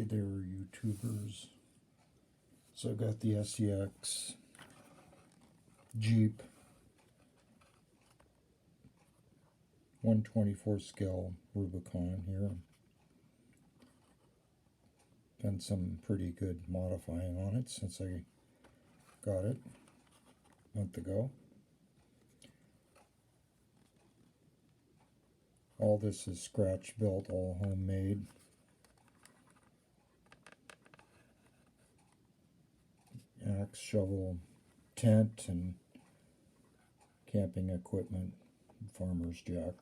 they were YouTubers. So I got the SCX Jeep 124 scale Rubicon here. Done some pretty good modifying on it since I got it a month ago. All this is scratch built, all homemade. Axe, shovel, tent, and camping equipment, farmer's jack.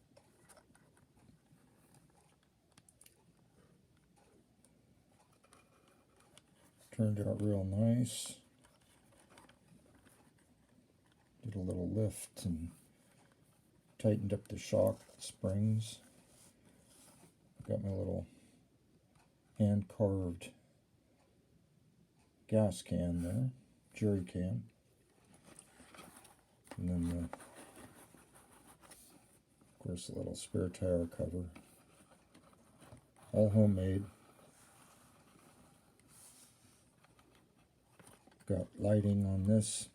Turned out real nice. Did a little lift and tightened up the shock springs. Got my little hand carved gas can there, jerry can. And then of course a little spare tire cover. All homemade. Got lighting on this.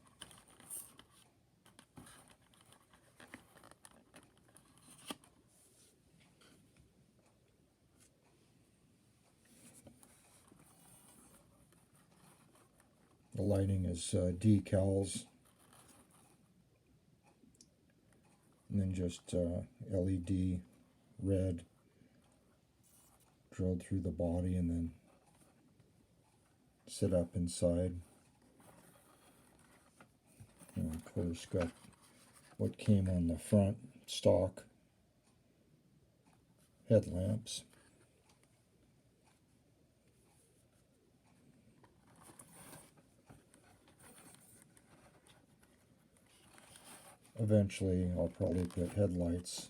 The lighting is decals, and then just LED red drilled through the body and then set up inside. And of course got what came on the front stock headlamps. Eventually I'll probably put headlights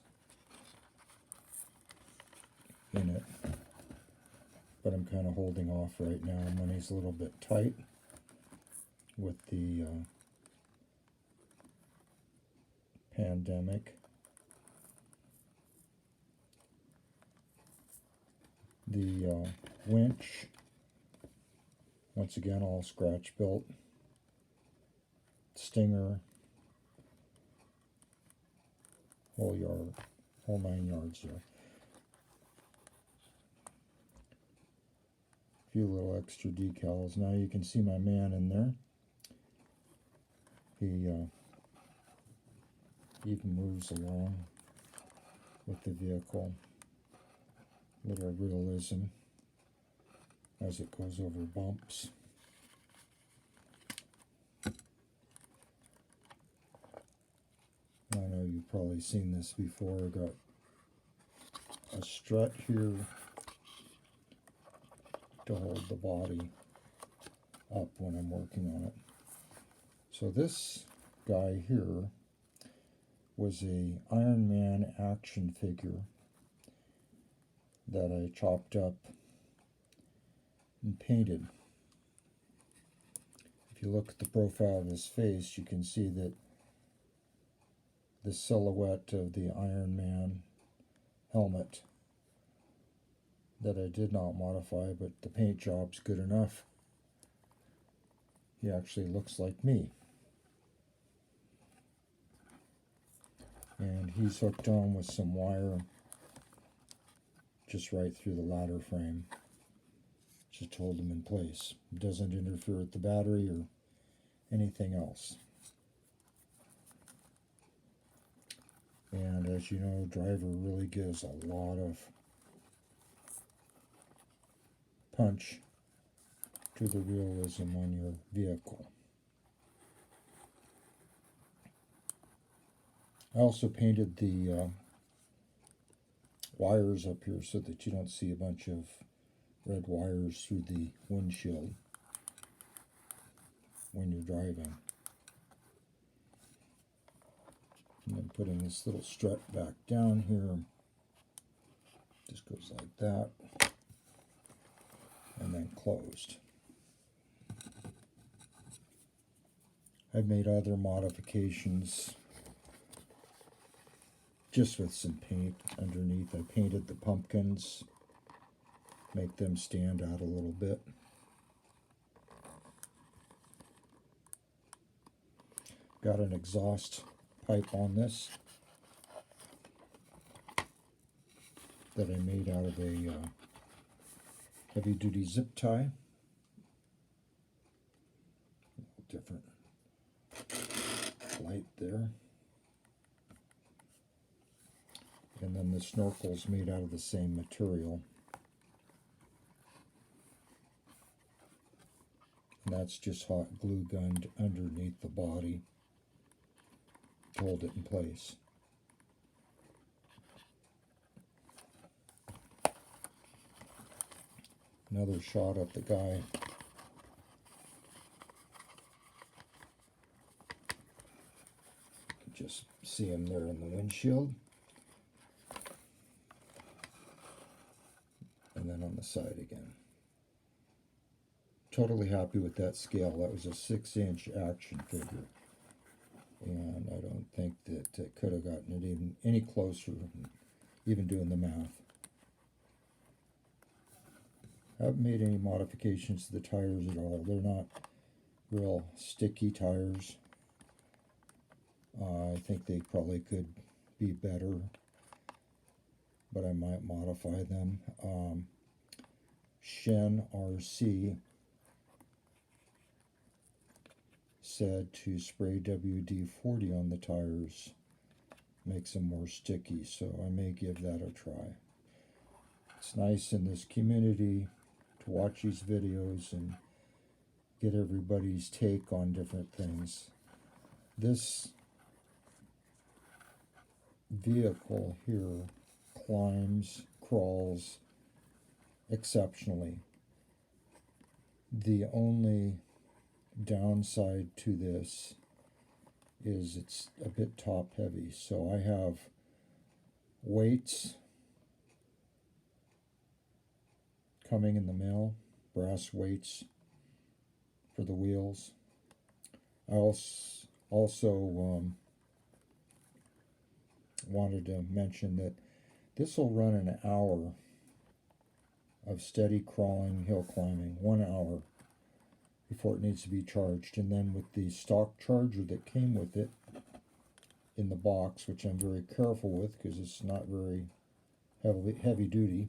in it, but I'm kind of holding off right now. Money's a little bit tight with the pandemic. The winch, once again, all scratch built. Stinger, whole yard, whole 9 yards there. A few little extra decals. Now you can see my man in there. He even moves along with the vehicle. Little realism as it goes over bumps. I know you've probably seen this before. I got a strut here to hold the body up when I'm working on it. So this guy here was a Iron Man action figure that I chopped up and painted. If you look at the profile of his face, you can see that the silhouette of the Iron Man helmet that I did not modify, but the paint job's good enough. He actually looks like me. And he's hooked on with some wire just right through the ladder frame. Just hold him in place. It doesn't interfere with the battery or anything else. And as you know, driver really gives a lot of punch to the realism on your vehicle. I also painted the wires up here so that you don't see a bunch of red wires through the windshield when you're driving. And then putting this little strut back down here, just goes like that, and then closed. I've made other modifications just with some paint underneath. I painted the pumpkins make them stand out a little bit. Got an exhaust pipe on this that I made out of a heavy-duty zip tie. Different light there. And then the snorkel's made out of the same material. And that's just hot glue gunned underneath the body to hold it in place. Another shot at the guy. You can just see him there in the windshield. And then on the side again. Totally happy with that scale. That was a 6-inch action figure. And I don't think that it could have gotten it even any closer, even doing the math. I haven't made any modifications to the tires at all. They're not real sticky tires. I think they probably could be better, but I might modify them. Shen RC said to spray WD-40 on the tires, makes them more sticky, so I may give that a try. It's nice in this community to watch these videos and get everybody's take on different things. This vehicle here climbs, crawls exceptionally. The only downside to this is it's a bit top heavy, so I have weights coming in the mail, brass weights for the wheels. I also wanted to mention that this will run an hour of steady crawling, hill climbing, 1 hour before it needs to be charged. And then with the stock charger that came with it in the box, which I'm very careful with because it's not very heavy duty,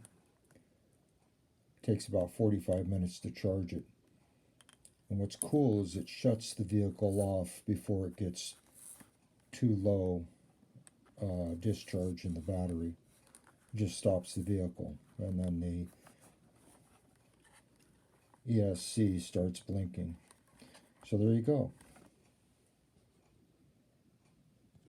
it takes about 45 minutes to charge it. And what's cool is it shuts the vehicle off before it gets too low discharge in the battery. It just stops the vehicle, and then the ESC starts blinking. So there you go.